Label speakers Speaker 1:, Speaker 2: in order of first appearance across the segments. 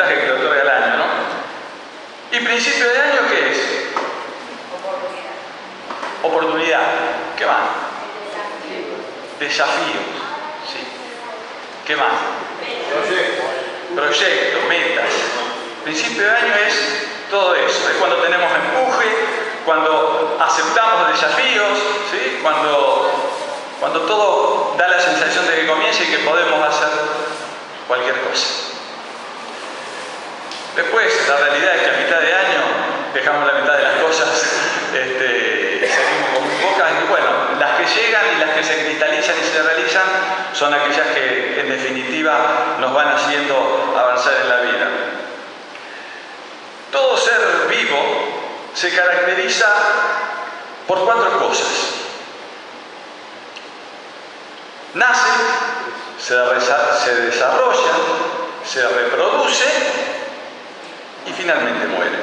Speaker 1: puntaje que le otorga el año, ¿no? ¿Y principio de año qué es? Oportunidad. ¿Qué más? Desafíos. Sí. ¿Qué más? Proyectos, metas. Principio de año es todo eso. Es cuando tenemos empuje, cuando aceptamos desafíos, ¿sí? Cuando todo da la sensación de que comienza y que podemos hacer cualquier cosa. Después, la realidad es que a mitad de año dejamos la mitad de las cosas, seguimos con muy pocas, y bueno, las que llegan y las que se cristalizan y se realizan son aquellas que en definitiva nos van haciendo avanzar en la vida. Todo ser vivo se caracteriza por 4 cosas. Nace, se desarrolla, se reproduce y finalmente muere.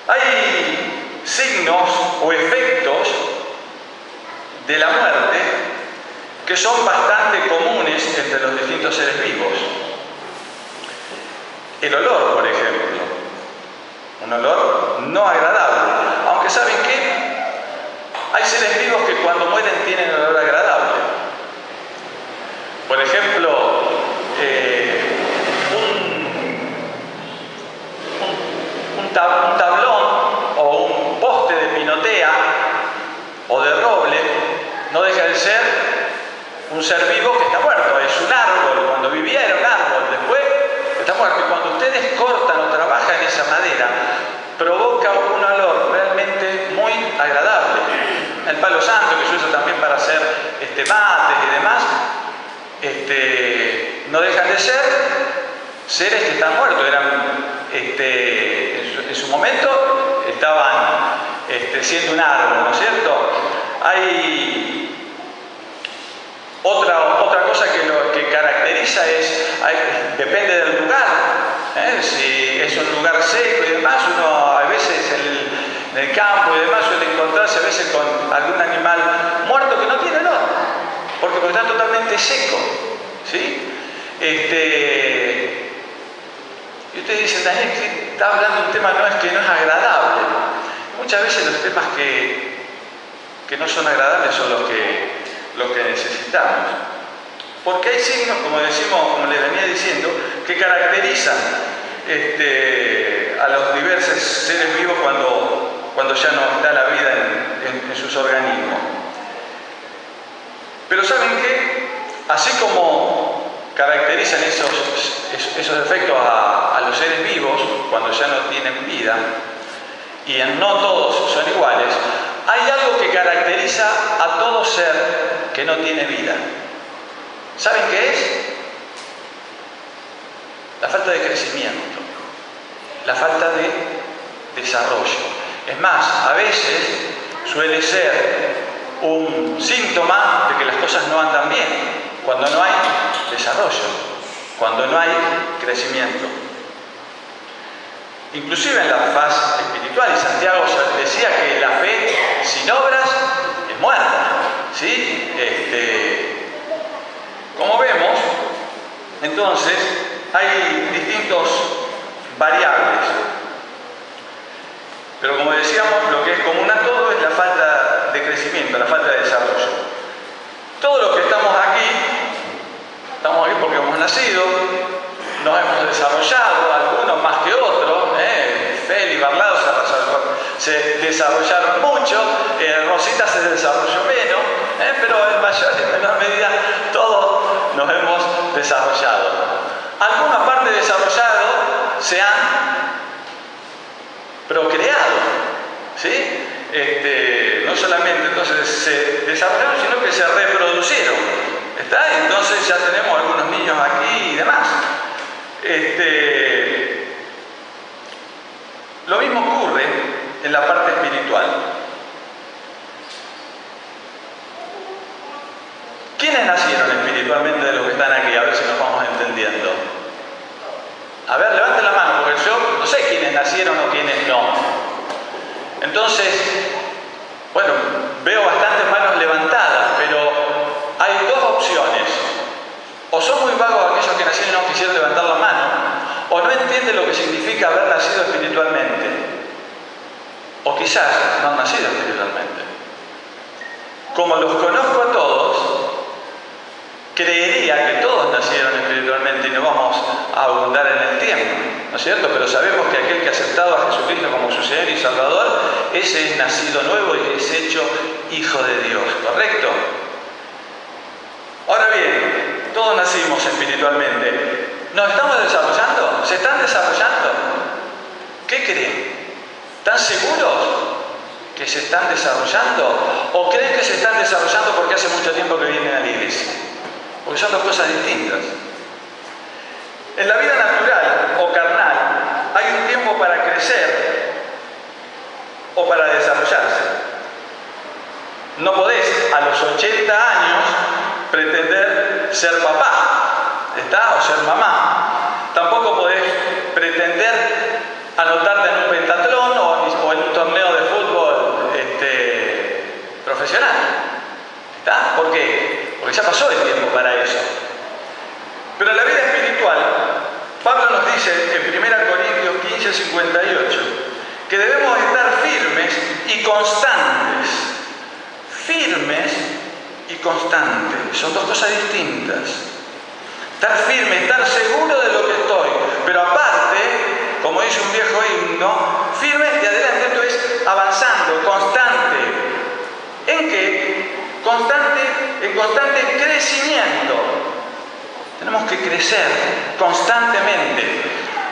Speaker 1: Hay signos o efectos de la muerte que son bastante comunes entre los distintos seres vivos. El olor, por ejemplo. Un olor no agradable. Aunque ¿saben qué? Hay seres vivos que cuando mueren tienen olor agradable. Por ejemplo, un tablón o un poste de pinotea o de roble no deja de ser un ser vivo que está muerto. Es un árbol. Cuando vivía era un árbol. Después está muerto. Y cuando ustedes cortan o trabajan esa madera, provoca un olor realmente muy agradable. El palo santo, que se usa también para hacer mates y demás, no dejan de ser seres que están muertos. Eran, en su momento estaban siendo un árbol, ¿no es cierto? Hay otra cosa que caracteriza depende del lugar. Si es un lugar seco y demás, uno a veces en el campo y demás suele encontrarse a veces con algún animal muerto que no tiene olor, porque está totalmente seco, ¿sí? Y ustedes dicen, Daniel, que está hablando de un tema que no es agradable. Muchas veces los temas que no son agradables son los que necesitamos. Porque hay signos, como les venía diciendo, que caracterizan a los diversos seres vivos cuando ya no está la vida en sus organismos. Pero ¿saben qué? Así como caracterizan esos efectos a los seres vivos cuando ya no tienen vida, y no todos son iguales, hay algo que caracteriza a todo ser que no tiene vida. ¿Saben qué es? La falta de crecimiento, la falta de desarrollo. Es más, a veces suele ser un síntoma de que las cosas no andan bien, cuando no hay desarrollo, cuando no hay crecimiento. Inclusive en la faz espiritual, y Santiago decía que la fe sin obras es muerta, ¿sí? Como vemos, entonces, hay distintos variables. Pero como decíamos, lo que es común a todo es la falta de crecimiento, la falta de desarrollo. Todos los que estamos aquí porque hemos nacido, nos hemos desarrollado, algunos más que otros. Feli y Barlado se desarrollaron mucho, Rosita se desarrolló menos, pero en mayor y menor medida todos nos hemos desarrollado. Alguna parte desarrollado se han procreado, ¿sí? No solamente entonces se desarrollaron, sino que se reproducieron. ¿Está? Entonces ya tenemos algunos niños aquí y demás. Lo mismo ocurre en la parte espiritual. ¿Quiénes nacieron espiritualmente de los que están aquí? A ver si nos vamos entendiendo. A ver, levanten la mano, porque yo no sé quiénes nacieron o quiénes no. Entonces, bueno, veo bastantes manos levantadas, pero hay dos opciones. O son muy vagos aquellos que nacieron y no quisieron levantar la mano, entiende lo que significa haber nacido espiritualmente, o quizás no han nacido espiritualmente. Como los conozco a todos, creería que todos nacieron espiritualmente y no vamos a abundar en el tiempo, ¿no es cierto? Pero sabemos que aquel que ha aceptado a Jesucristo como su Señor y Salvador, ese es nacido nuevo y es hecho hijo de Dios, ¿correcto? Ahora bien, todos nacimos espiritualmente. ¿Nos estamos desarrollando? ¿Se están desarrollando? ¿Qué creen? ¿Están seguros que se están desarrollando? ¿O creen que se están desarrollando porque hace mucho tiempo que vienen a la iglesia? Porque son dos cosas distintas. En la vida natural o carnal hay un tiempo para crecer o para desarrollarse. No podés a los 80 años pretender ser papá, ¿está? O ser mamá. Tampoco podés pretender anotarte en un pentatlón o en un torneo de fútbol profesional, ¿está? ¿Por qué? Porque ya pasó el tiempo para eso. Pero en la vida espiritual, Pablo nos dice en 1 Corintios 15:58 que debemos estar firmes y constantes. Firmes y constantes. Son dos cosas distintas. Estar firme, estar seguro de lo que estoy. Pero aparte, como dice un viejo himno, firme y adelante, esto es avanzando, constante. ¿En qué? En constante crecimiento. Tenemos que crecer constantemente.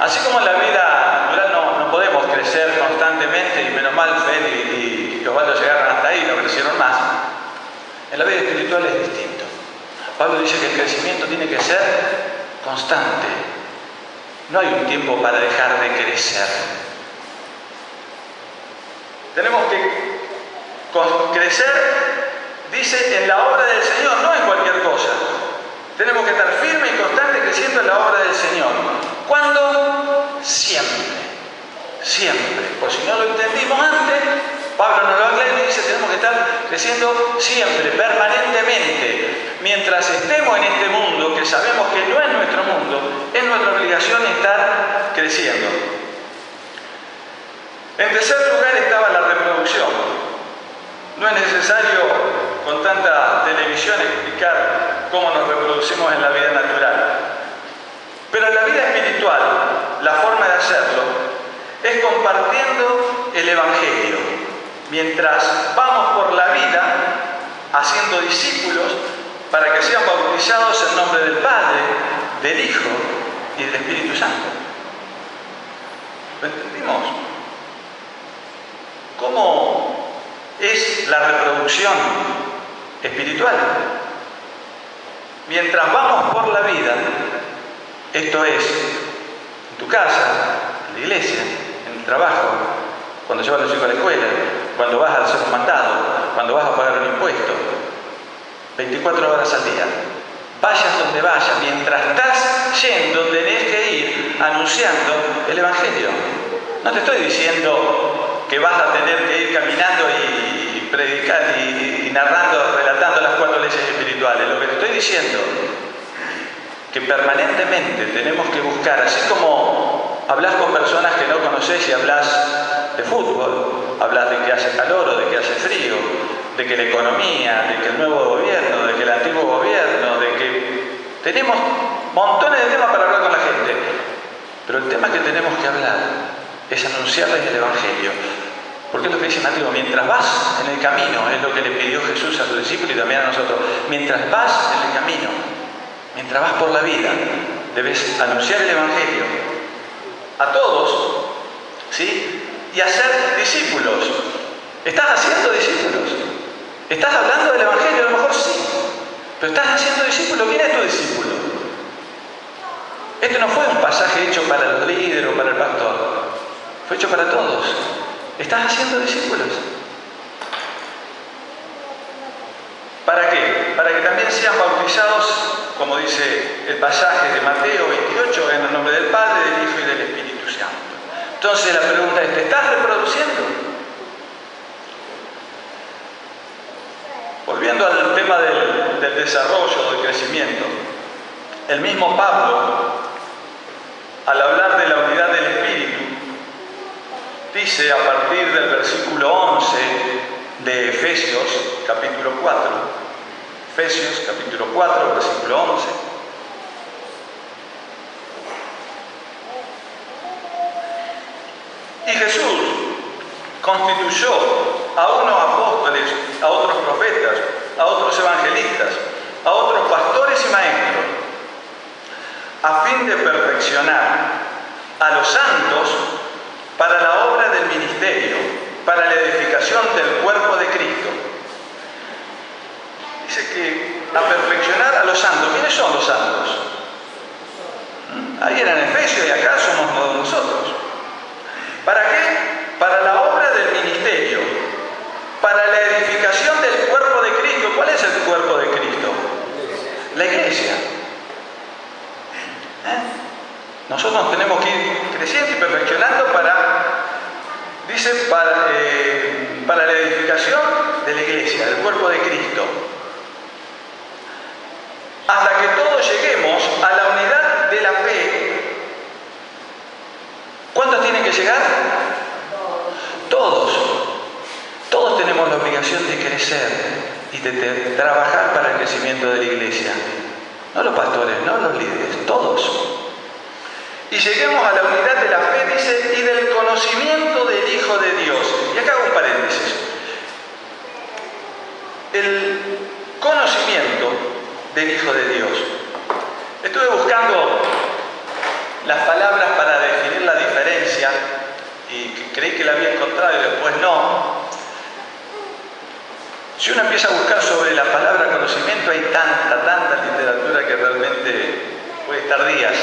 Speaker 1: Así como en la vida natural no podemos crecer constantemente, y menos mal Fede y Osvaldo llegaron hasta ahí, no crecieron más. En la vida espiritual es distinto. Pablo dice que el crecimiento tiene que ser constante. No hay un tiempo para dejar de crecer. Tenemos que crecer, dice, en la obra del Señor, no en cualquier cosa. Tenemos que estar firmes y constantes creciendo en la obra del Señor. ¿Cuándo? Siempre. Siempre. Por si no lo entendimos antes, Pablo nos lo aclara y dice, tenemos que estar creciendo siempre, permanentemente. Mientras estemos en este mundo, que sabemos que no es nuestro mundo, es nuestra obligación estar creciendo. En tercer lugar estaba la reproducción. No es necesario con tanta televisión explicar cómo nos reproducimos en la vida natural. Pero en la vida espiritual, la forma de hacerlo es compartiendo el Evangelio. Mientras vamos por la vida haciendo discípulos para que sean bautizados en nombre del Padre, del Hijo y del Espíritu Santo. ¿Lo entendimos? ¿Cómo es la reproducción espiritual? Mientras vamos por la vida, esto es, en tu casa, en la iglesia, en el trabajo, cuando llevas a los hijos a la escuela, cuando vas a hacer un mandado, cuando vas a pagar un impuesto, 24 horas al día. Vayas donde vayas, mientras estás yendo, tenés que ir anunciando el Evangelio. No te estoy diciendo que vas a tener que ir caminando y predicar y narrando, relatando las 4 leyes espirituales. Lo que te estoy diciendo que permanentemente tenemos que buscar, así como hablas con personas que no conoces y hablas de fútbol, hablas de que hace calor o de que hace frío, de que la economía, de que el nuevo gobierno, de que el antiguo gobierno, de que tenemos montones de temas para hablar con la gente, pero el tema que tenemos que hablar es anunciarles el Evangelio, porque es lo que dice Mateo, mientras vas en el camino, es lo que le pidió Jesús a sus discípulos y también a nosotros, mientras vas en el camino, mientras vas por la vida, debes anunciar el Evangelio a todos, ¿sí? Y hacer discípulos. ¿Estás haciendo discípulos? ¿Estás hablando del Evangelio? A lo mejor sí, pero ¿estás haciendo discípulos? ¿Quién es tu discípulo? Este no fue un pasaje hecho para los líderes o para el pastor, fue hecho para todos. ¿Estás haciendo discípulos? ¿Para qué? Para que también sean bautizados, como dice el pasaje de Mateo 28, en el nombre del Padre, del Hijo y del Espíritu Santo. Entonces la pregunta es, ¿te estás reproduciendo? Volviendo al tema del desarrollo, del crecimiento, el mismo Pablo, al hablar de la unidad dice a partir del versículo 11 de Efesios capítulo 4. Efesios capítulo 4, versículo 11. Y Jesús constituyó a unos apóstoles, a otros profetas, a otros evangelistas, a otros pastores y maestros, a fin de perfeccionar a los santos para la obra del ministerio, para la edificación del cuerpo de Cristo. Dice que a perfeccionar a los santos. ¿Quiénes son los santos? Ahí eran Efesios y acá somos todos nosotros. ¿Para qué? Para la obra del ministerio, para la edificación del cuerpo de Cristo. ¿Cuál es el cuerpo de Cristo? La iglesia. Nosotros tenemos que ir creciendo y perfeccionando para la edificación de la iglesia, del cuerpo de Cristo. Hasta que todos lleguemos a la unidad de la fe. ¿Cuántos tienen que llegar? Todos. Todos tenemos la obligación de crecer y de trabajar para el crecimiento de la iglesia. No los pastores, no los líderes, todos. Y lleguemos a la unidad de la fe, dice, y del conocimiento del Hijo de Dios. Y acá hago un paréntesis. El conocimiento del Hijo de Dios. Estuve buscando las palabras para definir la diferencia y creí que la había encontrado y después no. Si uno empieza a buscar sobre la palabra conocimiento, hay tanta literatura que realmente puede estar días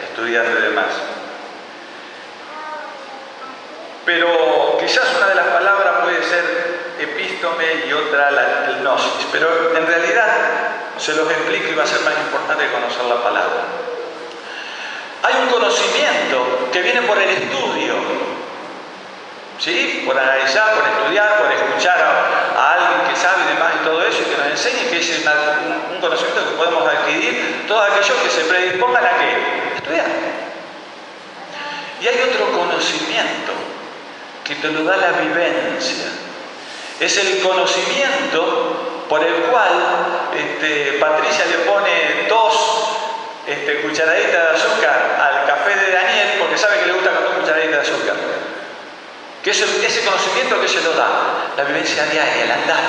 Speaker 1: estudiando y demás. Pero quizás una de las palabras puede ser epístome y otra la gnosis, pero en realidad se los explico y va a ser más importante conocer la palabra. Hay un conocimiento que viene por el estudio, ¿sí? Por analizar, por estudiar, por escuchar a alguien que sabe y demás y todo eso y que nos enseñe, que es un conocimiento que podemos adquirir todos aquellos que se predispongan a ¿qué? Estudiar. Y hay otro conocimiento que te lo da la vivencia. Es el conocimiento por el cual Patricia le pone 2 cucharaditas de azúcar al café de Daniel porque sabe que le gusta con 2 cucharaditas de azúcar. Que es ese conocimiento que se lo da, la vivencia diaria, el andar.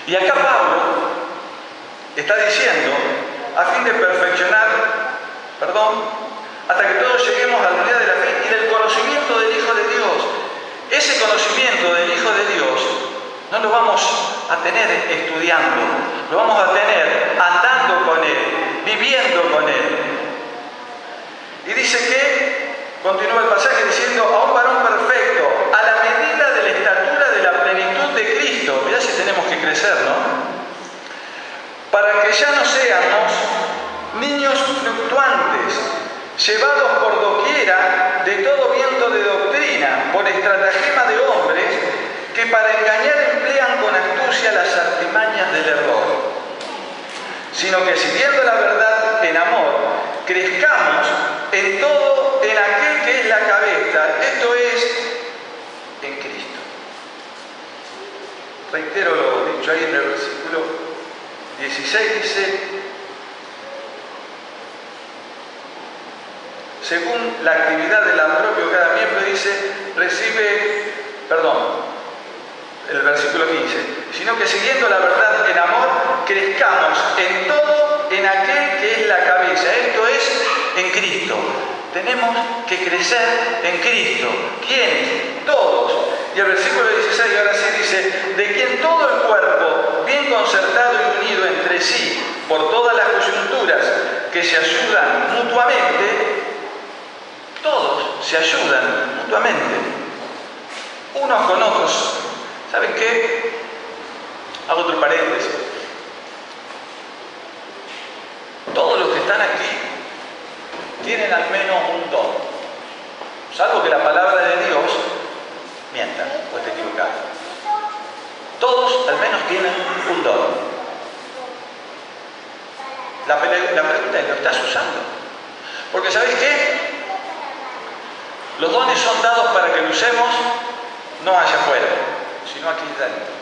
Speaker 1: Y acá Pablo está diciendo, a fin de perfeccionar, hasta que todos lleguemos a la unidad de la fe y del conocimiento del Hijo de Dios. Ese conocimiento del Hijo de Dios no lo vamos a tener estudiando, lo vamos a tener andando con Él, viviendo con Él. Y dice que, continúa el pasaje diciendo, a un varón perfecto, a la medida de la estatura de la plenitud de Cristo. Mirá si tenemos que crecer, ¿no? Para que ya no seamos niños fluctuantes, llevados por doquiera de todo viento de doctrina, por estratagema de hombres que para engañar emplean con astucia las artimañas del error, sino que siguiendo la verdad en amor, crezcamos en todo en aquel que es la cabeza, esto es, en Cristo. Reitero lo dicho ahí en el versículo 16, dice, según la actividad del propio de cada miembro, dice, el versículo 15, sino que siguiendo la verdad en amor, crezcamos en todo en aquel que es la cabeza, esto es, en Cristo. Tenemos que crecer en Cristo. ¿Quiénes? Todos. Y el versículo 16 ahora sí dice, de quien todo el cuerpo, bien concertado y unido entre sí, por todas las coyunturas que se ayudan mutuamente, todos se ayudan mutuamente, unos con otros. ¿Saben qué? Hago otro paréntesis. Todos los que están aquí tienen al menos un don, salvo que la palabra de Dios mienta o esté equivocada. Todos al menos tienen un don. La pregunta es, ¿lo estás usando? Porque ¿sabéis qué? Los dones son dados para que lo usemos no allá afuera, sino aquí dentro,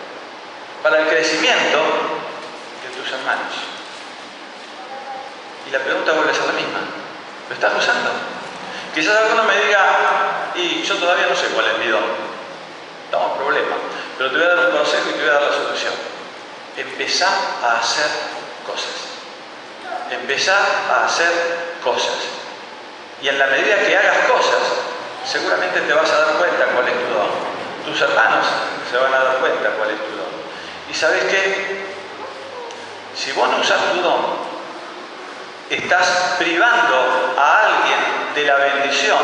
Speaker 1: para el crecimiento de tus hermanos. Y la pregunta vuelve a ser la misma: ¿lo estás usando? Quizás alguno me diga, y yo todavía no sé cuál es mi don, estamos en problema, pero te voy a dar un consejo y te voy a dar la solución. Empezá a hacer cosas. Empezá a hacer cosas. Y en la medida que hagas cosas, seguramente te vas a dar cuenta cuál es tu don. Tus hermanos se van a dar cuenta cuál es tu don. Y ¿sabes qué? Si vos no usás tu don, estás privando a alguien de la bendición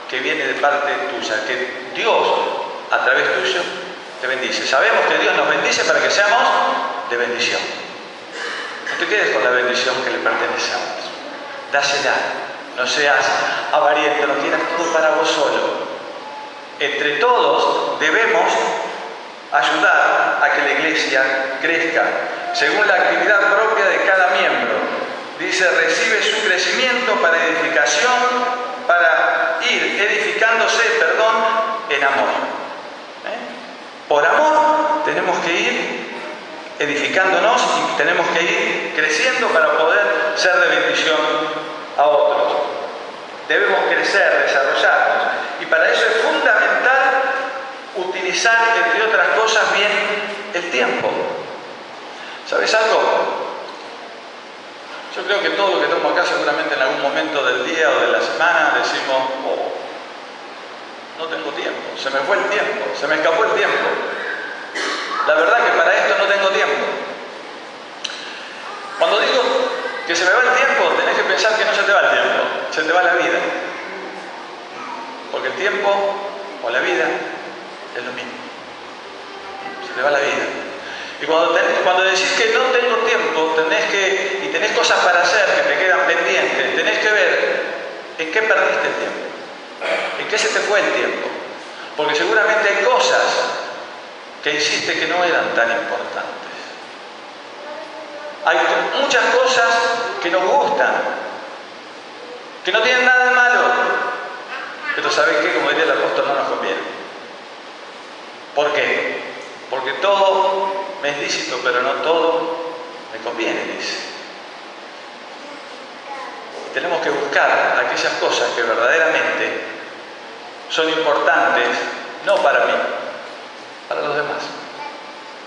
Speaker 1: que viene de parte tuya, que Dios, a través tuyo, te bendice. Sabemos que Dios nos bendice para que seamos de bendición. No te quedes con la bendición que le pertenece a otros. Dásela. No seas avariento, no quieras todo para vos solo. Entre todos debemos ayudar a que la iglesia crezca, según la actividad propia de cada miembro. Dice, recibe su crecimiento para edificación, para ir edificándose, en amor. Por amor tenemos que ir edificándonos y tenemos que ir creciendo para poder ser de bendición a otros. Debemos crecer, desarrollarnos, y para eso es fundamental utilizar, entre otras cosas, bien el tiempo. ¿Sabes algo? Yo creo que todo lo que estamos acá, seguramente en algún momento del día o de la semana decimos, oh, no tengo tiempo, se me fue el tiempo, se me escapó el tiempo. La verdad que para esto no tengo tiempo. Cuando digo que se me va el tiempo, tenés que pensar que no se te va el tiempo, se te va la vida. Porque el tiempo o la vida es lo mismo. Se te va la vida. Y cuando decís que no tengo tiempo, y tenés cosas para hacer que te quedan pendientes, tenés que ver en qué perdiste el tiempo, en qué se te fue el tiempo. Porque seguramente hay cosas que hiciste que no eran tan importantes. Hay muchas cosas que nos gustan, que no tienen nada de malo, pero ¿sabés qué? Como diría el apóstol, no nos conviene. ¿Por qué? Porque todo me es lícito, pero no todo me conviene, dice. Tenemos que buscar aquellas cosas que verdaderamente son importantes, no para mí, para los demás.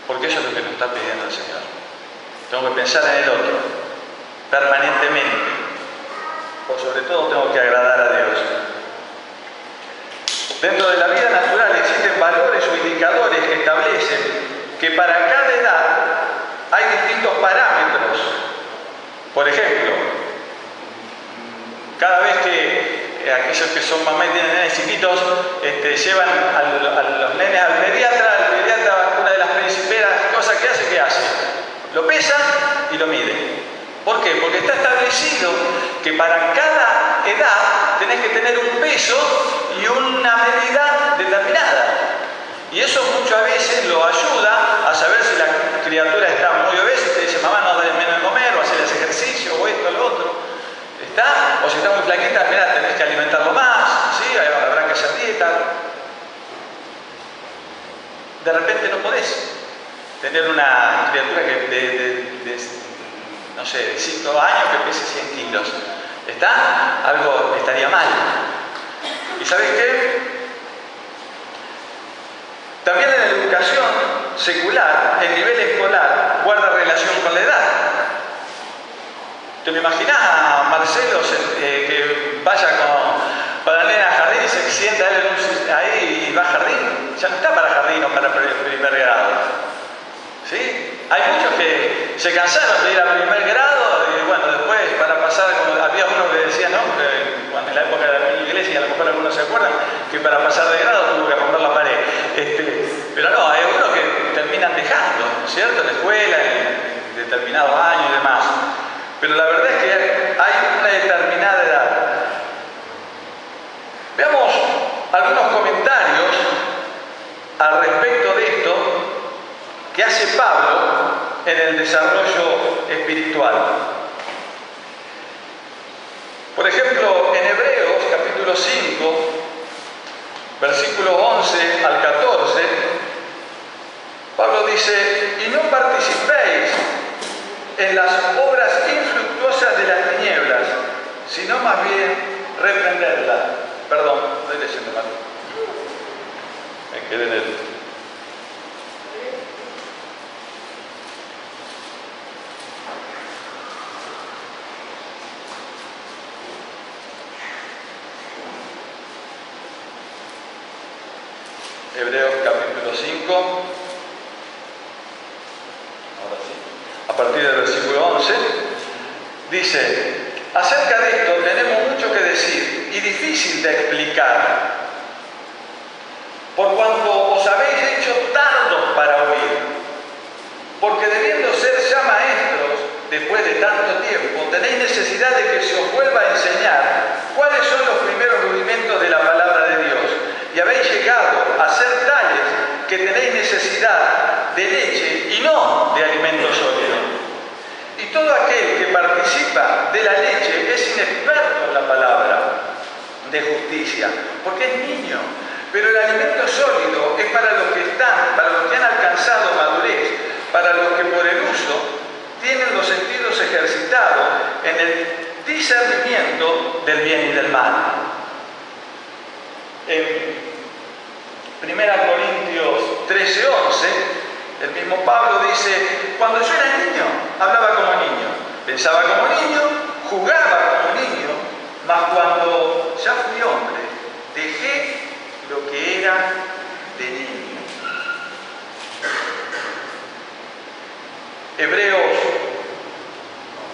Speaker 1: Porque eso es lo que nos está pidiendo el Señor. Tengo que pensar en el otro, permanentemente. Por sobre todo tengo que agradar a Dios. Dentro de la vida natural existen valores o indicadores que establecen que para cada edad hay distintos parámetros. Por ejemplo, cada vez que aquellos que son mamás y tienen nenes chiquitos llevan a los nenes al pediatra, una de las principales cosas que hace, ¿qué hace? Lo pesan y lo miden. ¿Por qué? Porque está establecido que para cada edad tenés que tener un peso y una medida determinada. Y eso muchas veces lo ayuda a saber si la criatura está muy obesa y te dice, mamá, no des menos de comer, o hacer ejercicio, o esto, lo otro. ¿Está? O si está muy flaquita, mira, tenés que alimentarlo más, ¿sí? Habrá que hacer dieta. De repente no podés tener una criatura que no sé, de 5 años que pese 100 kilos. ¿Está? Algo estaría mal. ¿Y sabés qué? También en la educación secular, el nivel escolar guarda relación con la edad. ¿Te lo imaginás a Marcelo que vaya para la nena a jardín y se sienta él ahí y va a jardín? Ya no está para jardín o para primer grado. ¿Sí? Hay muchos que se cansaron de ir a primer grado y bueno, después para pasar, como había uno que decía, ¿no? Cuando en la época de la iglesia, a lo mejor algunos se acuerdan, que para pasar de grado tuvo que romper la pared. Pero no, hay algunos que terminan dejando, ¿cierto? La escuela, en determinados años y demás. Pero la verdad es que hay una determinada edad. Veamos algunos comentarios al respecto de esto que hace Pablo en el desarrollo espiritual. Por ejemplo, en Hebreos capítulo 5, versículo dice, y no participéis en las obras infructuosas de las tinieblas, sino más bien reprenderlas. Perdón, estoy leyendo mal. Me quedé en el... Hebreos capítulo 5, ahora sí, a partir del versículo 11, dice, acerca de esto tenemos mucho que decir y difícil de explicar, por cuanto os habéis hecho tardos para oír, porque debiendo ser ya maestros, después de tanto tiempo, tenéis necesidad de que se os vuelva a enseñar cuáles son los primeros rudimentos de la palabra de Dios, y habéis llegado a ser tales que tenéis necesidad de leche y no de alimento sólido. Y todo aquel que participa de la leche es inexperto en la palabra de justicia, porque es niño. Pero el alimento sólido es para los que han alcanzado madurez, para los que por el uso tienen los sentidos ejercitados en el discernimiento del bien y del mal. En 1 Corintios 13:11, el mismo Pablo dice, cuando yo era niño, hablaba como niño, pensaba como niño, jugaba como niño, mas cuando ya fui hombre, dejé lo que era de niño. Hebreos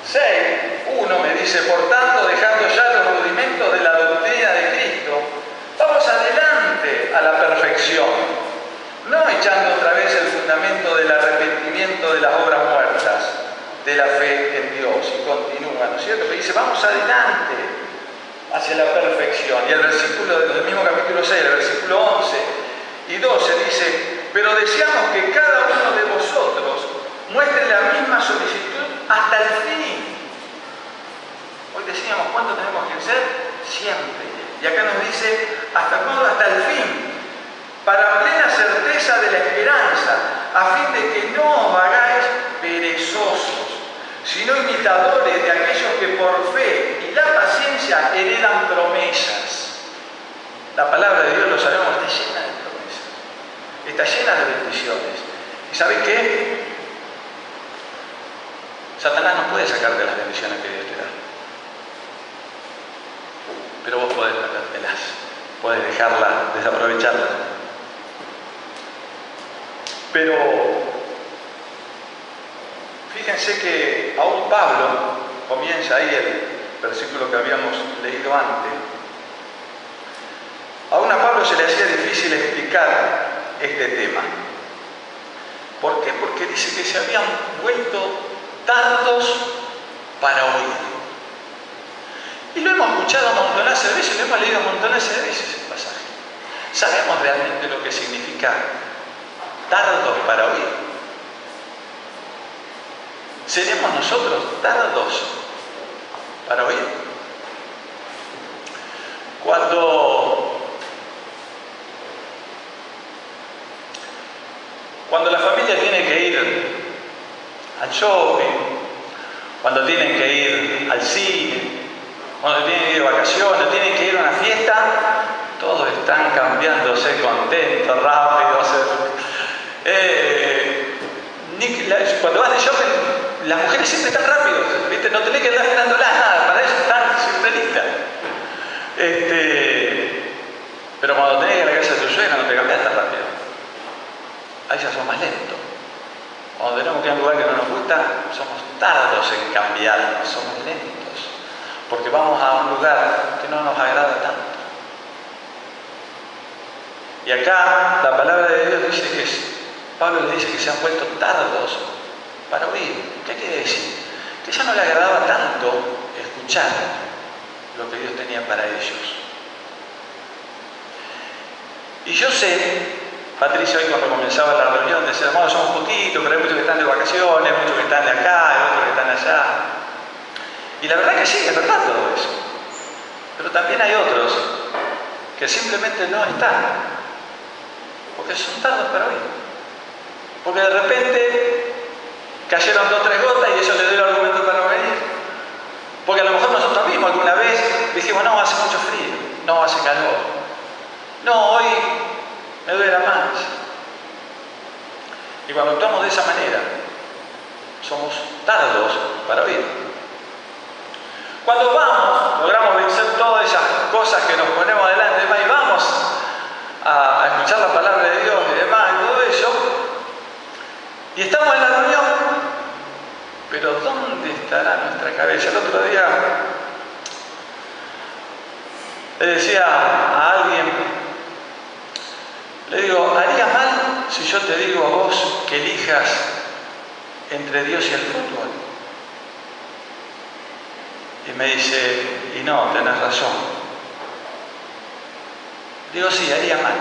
Speaker 1: 6:1 me dice, por tanto, dejando ya los rudimentos de la doctrina de Cristo, vamos adelante a la perfección, no echando otra vez el fundamento del arrepentimiento de las obras muertas, de la fe en Dios. Y continúa, ¿no es cierto? Que dice, vamos adelante hacia la perfección. Y el versículo del mismo capítulo 6, el versículo 11 y 12 dice, pero deseamos que cada uno de vosotros muestre la misma solicitud hasta el fin. Hoy decíamos, ¿cuánto tenemos que ser? Siempre. Y acá nos dice, ¿hasta cuándo? Hasta el fin. Para plena certeza de la esperanza, a fin de que no os hagáis perezosos, sino imitadores de aquellos que por fe y la paciencia heredan promesas. La palabra de Dios, lo sabemos, está llena de promesas, está llena de bendiciones. ¿Y saben qué? Satanás no puede sacarte las bendiciones que Dios te da, pero vos podés perdértelas, podés dejarlas, desaprovecharlas. Pero fíjense que aún Pablo, comienza ahí el versículo que habíamos leído antes, aún a Pablo se le hacía difícil explicar este tema. ¿Por qué? Porque dice que se habían vuelto tardos para oír. Y lo hemos escuchado montones de veces, lo hemos leído montones de veces el pasaje. ¿Sabemos realmente lo que significa tardos para oír? ¿Seremos nosotros tardos para oír? Cuando la familia tiene que ir al shopping, cuando tienen que ir al cine, cuando tienen que ir de vacaciones, tienen que ir a una fiesta, todos están cambiánndose contentos, rápidos. Cuando van de shopping, las mujeres siempre están rápidos, ¿viste? No tenés que andar esperándolas nada, para eso están siempre listas. Pero cuando tenés que ir a la casa de tu suegra, no te cambias tan rápido. Ahí ya son más lentos. Cuando tenemos que ir a un lugar que no nos gusta, somos tardos en cambiarnos, somos lentos. Porque vamos a un lugar que no nos agrada tanto. Y acá la palabra de Dios dice que Pablo le dice que se han vuelto tardos para oír. ¿Qué quiere decir? Que ya no le agradaba tanto escuchar lo que Dios tenía para ellos. Y yo sé, Patricia hoy cuando comenzaba la reunión decía, hermano, somos poquitos, pero hay muchos que están de vacaciones, muchos que están de acá, hay otros que están allá. Y la verdad que sí, es verdad todo eso. Pero también hay otros que simplemente no están, porque son tardos para oír. Porque de repente cayeron 2 o 3 gotas y eso le dio el argumento para no venir. Porque a lo mejor nosotros mismos alguna vez dijimos, no, hace mucho frío, no, hace calor. No, hoy me duele la panza. Y cuando actuamos de esa manera, somos tardos para oír. Cuando logramos vencer todas esas cosas que nos ponemos adelante y vamos a escuchar la palabra de Dios y demás y todo eso, y estamos en la reunión, pero ¿dónde estará nuestra cabeza? El otro día le decía a alguien, le digo, ¿haría mal si yo te digo a vos que elijas entre Dios y el fútbol? Y me dice, y no, tenés razón. Digo, sí, haría mal.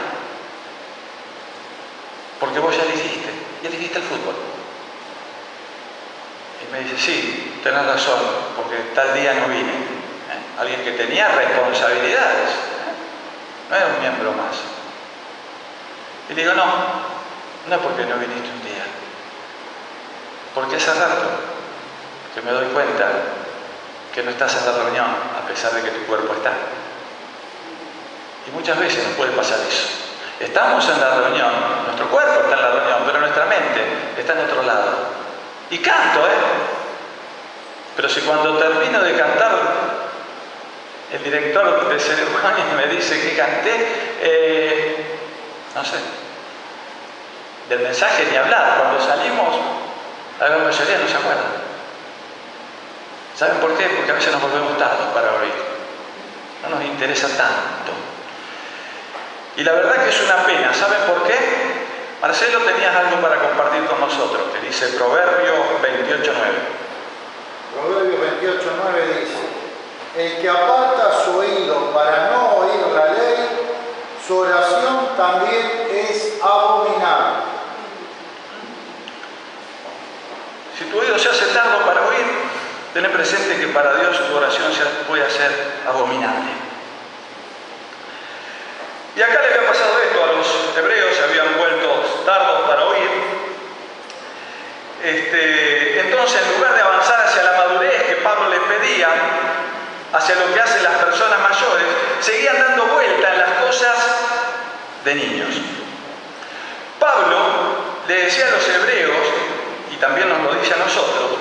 Speaker 1: Porque vos ya elegiste, y elegiste el fútbol. Y me dice, sí, tenés razón, porque tal día no vine. Alguien que tenía responsabilidades. No era un miembro más. Y digo, no es porque no viniste un día. Porque hace rato que me doy cuenta que no estás en la reunión a pesar de que tu cuerpo está. Y muchas veces nos puede pasar eso. Estamos en la reunión, nuestro cuerpo está en la reunión, pero nuestra mente está en otro lado. Y canto, Pero si cuando termino de cantar, el director de ceremonia me dice que canté, no sé, del mensaje ni hablar. Cuando salimos, la gran mayoría no se acuerda. ¿Saben por qué? Porque a veces nos volvemos tardos para oír. No nos interesa tanto. Y la verdad que es una pena. ¿Saben por qué? Marcelo, tenías algo para compartir con nosotros, que dice Proverbios 28:9.
Speaker 2: Proverbios 28:9 dice, el que aparta su oído para no oír la ley, su oración también es abominable.
Speaker 1: Si tu oído se hace tardo para oír, ten presente que para Dios tu oración puede ser abominable. Y acá le había pasado esto a los hebreos, se habían vuelto tardos para oír. Entonces, en lugar de avanzar hacia la madurez que Pablo les pedía, hacia lo que hacen las personas mayores, seguían dando vuelta en las cosas de niños. Pablo le decía a los hebreos, y también nos lo dice a nosotros,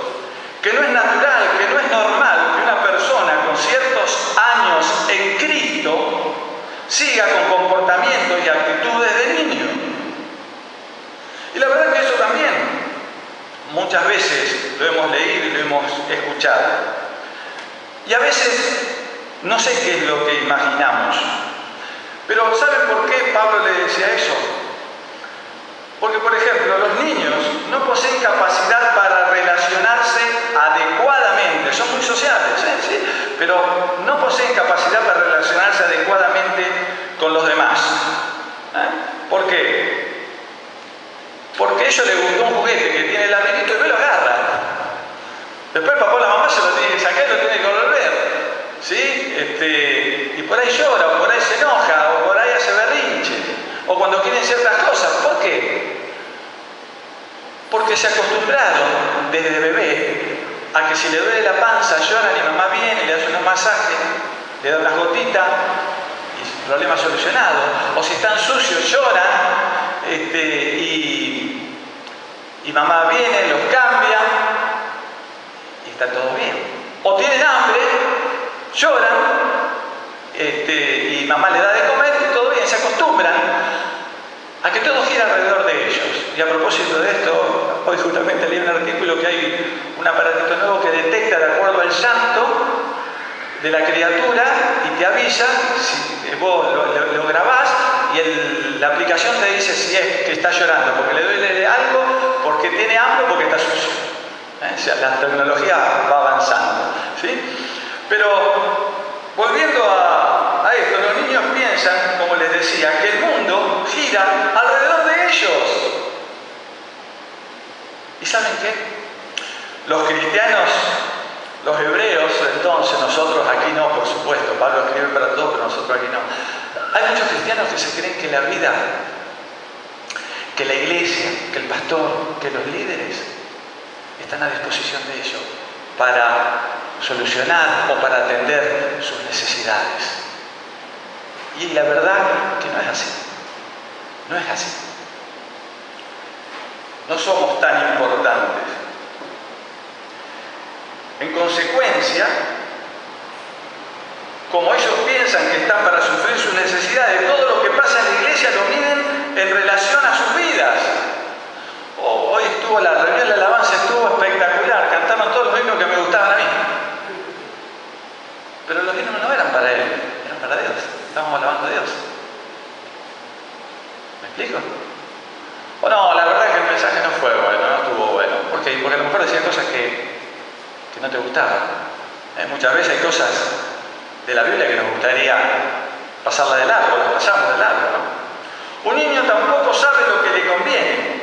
Speaker 1: que no es natural, que no es normal que una persona con ciertos años en Cristo siga con comportamientos y actitudes de niño. Y la verdad que eso también muchas veces lo hemos leído y lo hemos escuchado. Y a veces no sé qué es lo que imaginamos. Pero ¿saben por qué Pablo le decía eso? Porque, por ejemplo, los niños no poseen capacidad para relacionarse adecuadamente. Son muy sociales, ¿sí? Pero no poseen capacidad para relacionarse adecuadamente con los demás. ¿Por qué? Porque a ellos les gustó un juguete que tiene el amiguito y me lo agarra. Después el papá o la mamá se lo tiene que sacar y lo tiene que devolver. ¿Sí? Y por ahí llora, o por ahí se enoja, o por ahí hace berrinche. O cuando quieren ciertas cosas. ¿Por qué? Porque se acostumbraron desde bebé a que si le duele la panza lloran y mamá viene y le hace unos masajes, le da unas gotitas y problema solucionado. O si están sucios lloran y mamá viene, los cambia y está todo bien. O tienen hambre, lloran y mamá le da de comer y todo bien, se acostumbran a que todo gira alrededor de ellos. Y a propósito de esto, hoy justamente leí un artículo que hay un aparatito nuevo que detecta de acuerdo al llanto de la criatura y te avisa, si vos lo grabás y la aplicación te dice si es que está llorando porque le duele algo, porque tiene hambre o porque está sucio. O sea, la tecnología va avanzando, ¿sí? Pero volviendo a esto, los niños piensan, como les decía, que el mundo gira alrededor de ellos. ¿Y saben qué? Los cristianos, los hebreos, entonces, nosotros aquí no, por supuesto, Pablo escribe para todos, pero nosotros aquí no. Hay muchos cristianos que se creen que la vida que la iglesia, que el pastor, que los líderes están a disposición de ellos para solucionar o para atender sus necesidades. Y la verdad que no es así. No es así. No somos tan importantes. En consecuencia, como ellos piensan que están para sufrir sus necesidades, todo lo que pasa en la iglesia lo miden en relación a sus vidas. Hoy estuvo la reunión de alabanza, estuvo espectacular, cantaron todos los himnos que me gustaban a mí. Pero los himnos no eran para él, eran para Dios. Estábamos alabando a Dios. ¿Me explico? O no, la verdad es que el mensaje no fue bueno, no estuvo bueno. ¿Por qué? Porque a lo mejor decía cosas que no te gustaban. Muchas veces hay cosas de la Biblia que nos gustaría pasarla de largo, las pasamos de largo, ¿no? Un niño tampoco sabe lo que le conviene.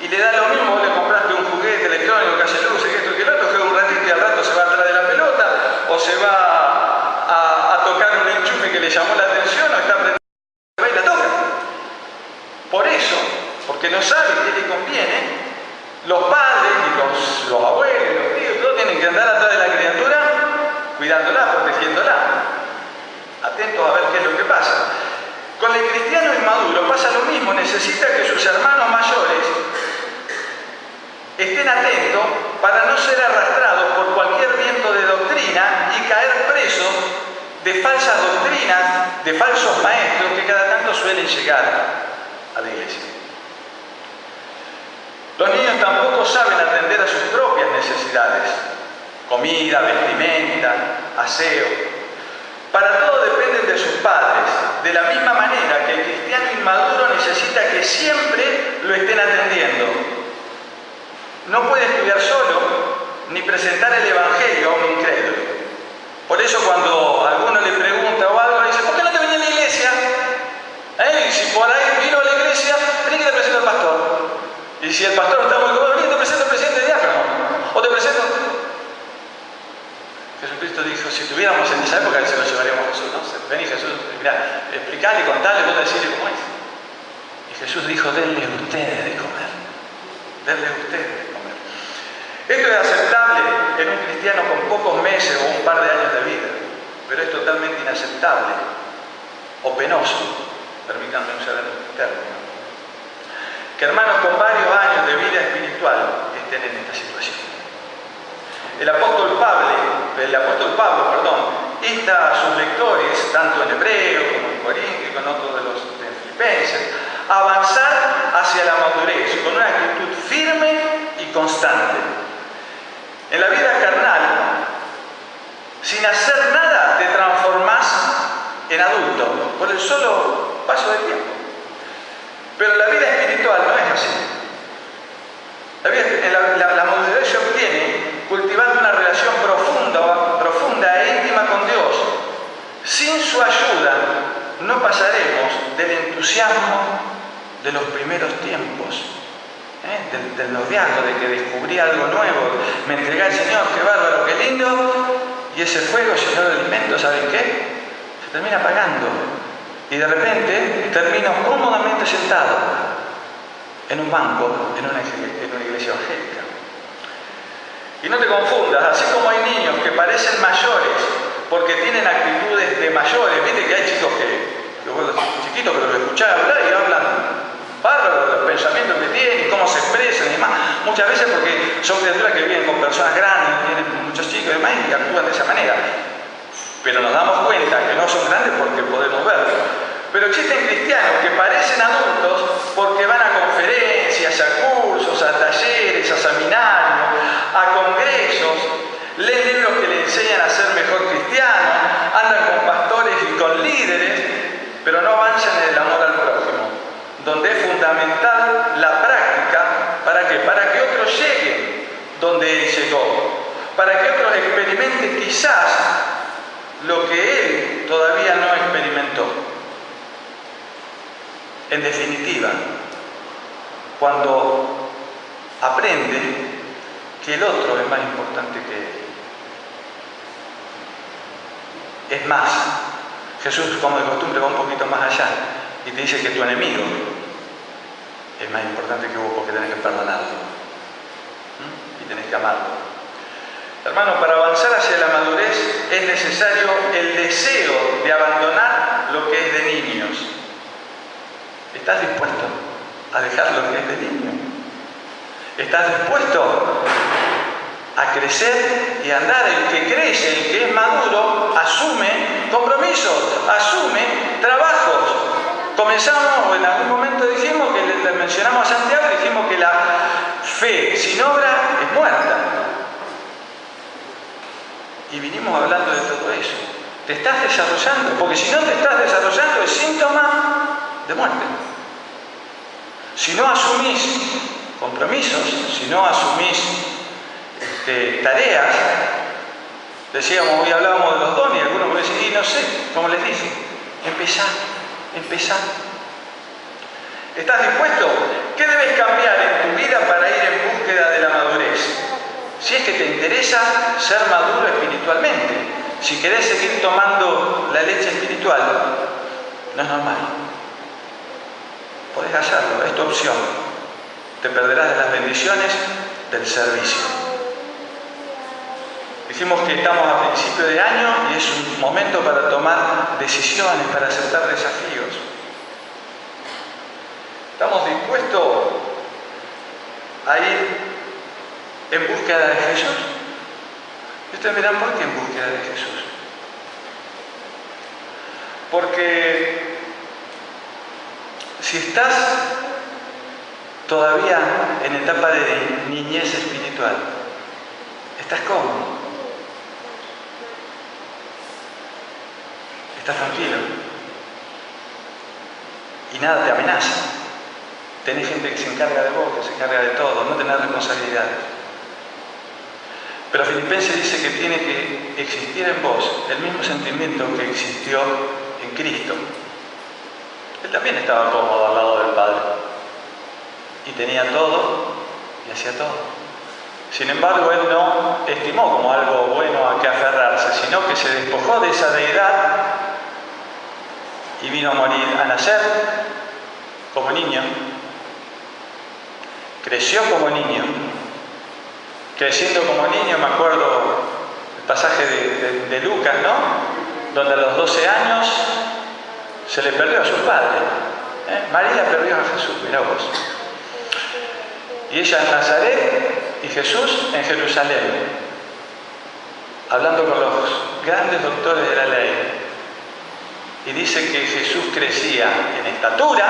Speaker 1: Y le da lo mismo, vos le compraste un juguete electrónico que hace luces, que esto y que el otro, juega un ratito y al rato se va atrás de la pelota, o se va a tocar un enchufe que le llamó la atención, o está aprendiendo y la toca. Por eso, porque no sabe qué le conviene, los padres y los abuelos y los tíos, todos tienen que andar atrás de la criatura, cuidándola, protegiéndola, atentos a ver qué es lo que pasa. Con el cristiano inmaduro pasa lo mismo, necesita que sus hermanos mayores estén atentos para no ser arrastrados por cualquier viento de doctrina y caer presos de falsas doctrinas, de falsos maestros que cada tanto suelen llegar a la iglesia. Los niños tampoco saben atender a sus propias necesidades, comida, vestimenta, aseo. Para todo dependen de sus padres, de la misma manera que el cristiano inmaduro necesita que siempre lo estén atendiendo. No puede estudiar solo, ni presentar el Evangelio a un incrédulo. Por eso cuando alguno le pregunta o algo, le dice, ¿por qué no te venís a la iglesia? Y si por ahí vino a la iglesia, vení que te presento al pastor. Y si el pastor está muy cómodo, vení, te presento al presidente de diácono. O te presento... Jesucristo dijo, si estuviéramos en esa época, se lo llevaríamos a Jesús, ¿no? Vení Jesús, mirá, explicale, contale, vos decirle cómo es. Y Jesús dijo, denle ustedes de comer. Denle ustedes de comer. Esto es aceptable en un cristiano con pocos meses o un par de años de vida, pero es totalmente inaceptable o penoso, permítanme usar el término, que hermanos con varios años de vida espiritual estén en esta situación. El apóstol Pablo, insta a sus lectores, tanto en hebreo como en Corinto y con otros de los filipenses, a avanzar hacia la madurez con una actitud firme y constante. En la vida carnal, sin hacer nada, te transformás en adulto por el solo paso del tiempo. Pero la vida espiritual no es así. La madurez se obtiene cultivando una relación profunda e íntima con Dios. Sin su ayuda no pasaremos del entusiasmo de los primeros tiempos, del noviazgo, de que descubrí algo nuevo, me entregué al Señor, qué bárbaro, qué lindo, y ese fuego llenó de alimento, ¿saben qué? Se termina apagando y de repente termino cómodamente sentado en un banco, en una iglesia evangélica. Y no te confundas, así como hay niños que parecen mayores porque tienen actitudes de mayores, viste que hay chicos que vos chiquitos, pero los escuchás hablar y hablan bárbaro de los pensamientos que tienen, cómo se expresan y demás, muchas veces porque son criaturas que viven con personas grandes, tienen muchos chicos y demás y actúan de esa manera. Pero nos damos cuenta que no son grandes porque podemos verlo. Pero existen cristianos que parecen adultos porque van a conferencias, a cursos, a talleres, a seminarios, a congresos, leen libros que le enseñan a ser mejor cristiano, andan con pastores y con líderes, pero no avanzan en el amor al prójimo, donde es fundamental la práctica. ¿Para qué? Para que otros lleguen donde Él llegó, para que otros experimenten quizás lo que Él todavía no experimentó. En definitiva, cuando aprende que el otro es más importante que él. Es más, Jesús, como de costumbre, va un poquito más allá y te dice que tu enemigo es más importante que vos porque tenés que perdonarlo. Y tenés que amarlo. Hermanos, para avanzar hacia la madurez es necesario el deseo de abandonar lo que es de niños. ¿Estás dispuesto a dejar lo que es de niño? ¿Estás dispuesto a crecer y andar? El que crece, el que es maduro, asume compromisos, asume trabajos. Comenzamos, en algún momento dijimos, que le mencionamos a Santiago, dijimos que la fe sin obra es muerta. Y vinimos hablando de todo eso. ¿Te estás desarrollando? Porque si no te estás desarrollando es síntoma de muerte. Si no asumís compromisos, si no asumís tareas, decíamos, hoy hablábamos de los dones, y algunos me dicen, y no sé, ¿cómo les dije? Empezá. ¿Estás dispuesto? ¿Qué debes cambiar en tu vida para ir en búsqueda de la madurez? Si es que te interesa ser maduro espiritualmente, si querés seguir tomando la leche espiritual, no es normal. Podés hacerlo, es tu opción. Te perderás de las bendiciones del servicio. Dijimos que estamos a principio de año y es un momento para tomar decisiones, para aceptar desafíos. ¿Estamos dispuestos a ir en búsqueda de Jesús? Y ustedes dirán, ¿por qué en búsqueda de Jesús? Porque si estás todavía en etapa de niñez espiritual, estás cómodo, estás tranquilo y nada te amenaza. Tenés gente que se encarga de vos, que se encarga de todo, no tenés responsabilidades. Pero Filipenses dice que tiene que existir en vos el mismo sentimiento que existió en Cristo. Él también estaba cómodo al lado del Padre y tenía todo y hacía todo. Sin embargo, él no estimó como algo bueno a que aferrarse, sino que se despojó de esa deidad y vino a morir, a nacer como niño. Creció como niño. Creciendo como niño, me acuerdo el pasaje de Lucas, ¿no? Donde a los 12 años se le perdió a su padre. María perdió a Jesús, mirá vos. Y ella en Nazaret y Jesús en Jerusalén, hablando con los grandes doctores de la ley. Y dice que Jesús crecía en estatura,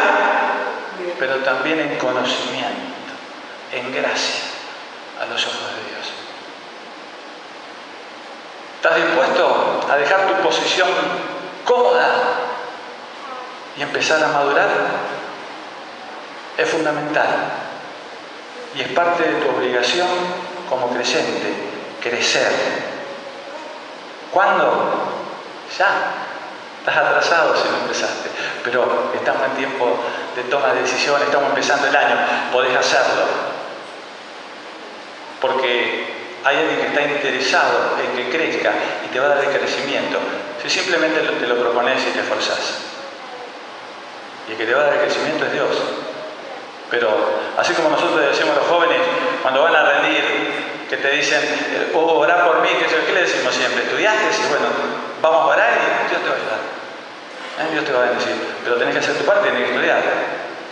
Speaker 1: pero también en conocimiento, en gracia, a los ojos de Dios. ¿Estás dispuesto a dejar tu posición cómoda y empezar a madurar? Es fundamental y es parte de tu obligación como creyente, crecer. ¿Cuándo? Ya. Estás atrasado si no empezaste, pero estamos en tiempo de toma de decisiones, estamos empezando el año, podés hacerlo. Porque hay alguien que está interesado en que crezca y te va a dar el crecimiento. Si simplemente te lo propones y te esforzás. Y el que te va a dar el crecimiento es Dios. Pero así como nosotros le decimos a los jóvenes, cuando van a rendir, que te dicen, orá por mí, ¿qué le decimos siempre? ¿Estudiaste? Y bueno, vamos a orar y Dios te va a ayudar. Dios te va a bendecir. Pero tenés que hacer tu parte, tenés que estudiar.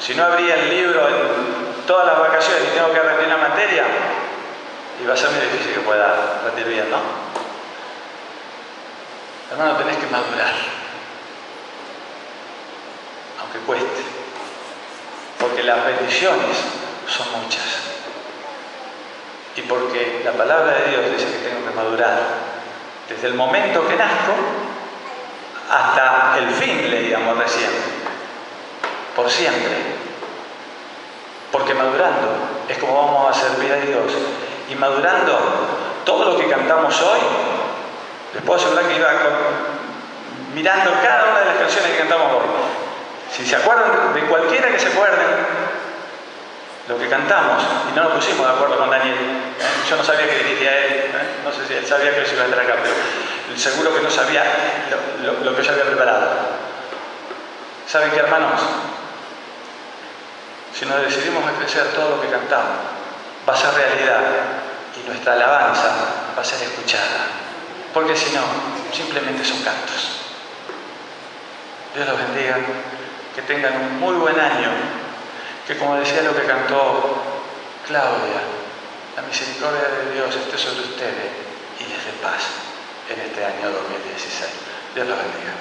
Speaker 1: Si no abría el libro en todas las vacaciones y tengo que rendir una materia, y va a ser muy difícil que pueda rendir bien, ¿no? Hermano, tenés que madurar. Aunque cueste. Porque las bendiciones son muchas. Y porque la palabra de Dios dice que tengo que madurar. Desde el momento que nazco hasta el fin, leíamos recién. Por siempre. Porque madurando es como vamos a servir a Dios. Y madurando, todo lo que cantamos hoy, les puedo asegurar que iba mirando cada una de las canciones que cantamos hoy. Si se acuerdan de cualquiera que se acuerden, lo que cantamos, y no nos pusimos de acuerdo con Daniel. Yo no sabía que dirigía él, no sé si él sabía que yo iba a entrar acá, pero seguro que no sabía lo que yo había preparado. ¿Saben qué, hermanos? si nos decidimos a crecer, todo lo que cantamos va a ser realidad y nuestra alabanza va a ser escuchada. Porque si no, simplemente son cantos. Dios los bendiga, que tengan un muy buen año, que como decía lo que cantó Claudia, la misericordia de Dios esté sobre ustedes y les dé paz en este año 2016. Dios los bendiga.